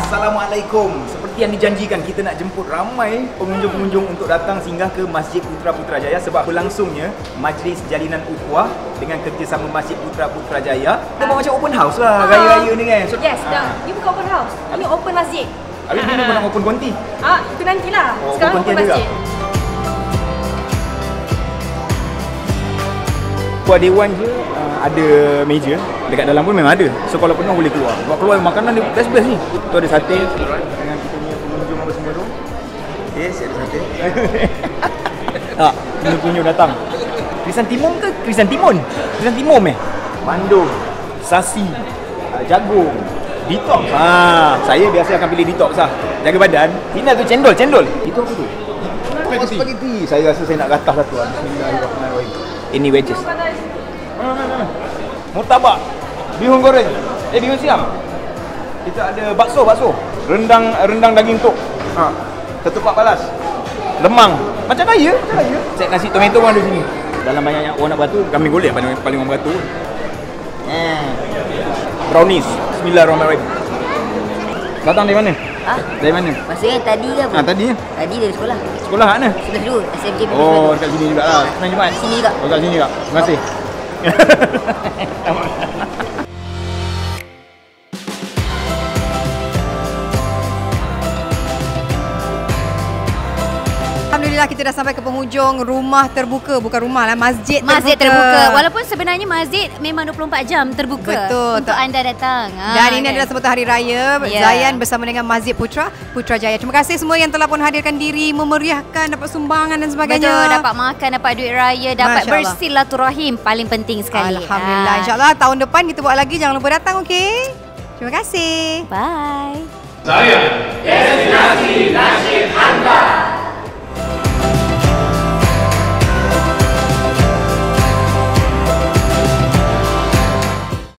Assalamualaikum. Seperti yang dijanjikan, kita nak jemput ramai pengunjung-pengunjung untuk datang singgah ke Masjid Putra Putrajaya sebab berlangsungnya Majlis Jalinan Ukhuwah dengan kerjasama Masjid Putra Putrajaya. Kita buat macam open house lah raya-raya ni kan. So, yes, dah. Ini bukan open house. Ini open masjid. Habis dulu pun nak open konti. Itu nantilah. Oh, sekarang open masjid. Buat dewan je ada meja, dekat dalam pun memang ada. So kalau penuh boleh keluar. Buat keluar makanan ni best-best ni. Tu ada sate dengan kita punya pengunjung apa semua tu. Okey, ada sate. Pengunjung datang. Krisantimum ke krisantimun? Krisantimum Bandung, sasi, jagung, detox. Saya biasa akan pilih detox lah. Jaga badan. Ini tu cendol. Itu apa tu? Spaghetti. Saya rasa saya nak gatah satu. Bismillahirrahmanirrahim. Ini wedges. Murtabak. Bihun goreng. Bihun siam. Kita ada bakso. Rendang daging tok. Ketupat balas. Lemang. Macam kaya. Set nasi tomato pun ada sini. Dalam banyak orang nak beratur, kami golek paling orang beratur. Brownies. Bismillahirrahmanirrahim. Datang dari mana? Dari mana? Maksudnya tadi ke apa? Tadi ya? Tadi dari sekolah. Sekolah kat mana? Sebelah dulu, SMJ. Oh, dekat sini juga lah. Senang Jumaat? Sini juga. Oh, kat sini juga. Terima kasih. Alhamdulillah kita dah sampai ke penghujung rumah terbuka. Bukan rumah lah, masjid terbuka. Walaupun sebenarnya masjid memang 24 jam terbuka. Betul. Untuk anda datang. Dan ini adalah sambutan Hari Raya Zayan bersama dengan Masjid Putrajaya. Terima kasih semua yang telah pun hadirkan diri, memeriahkan, dapat sumbangan dan sebagainya. Betul, dapat makan, dapat duit raya, dapat bersilaturahim. Paling penting sekali. Alhamdulillah. InsyaAllah tahun depan kita buat lagi. Jangan lupa datang, okey? Terima kasih. Bye. Saya destinasi nasyid anda.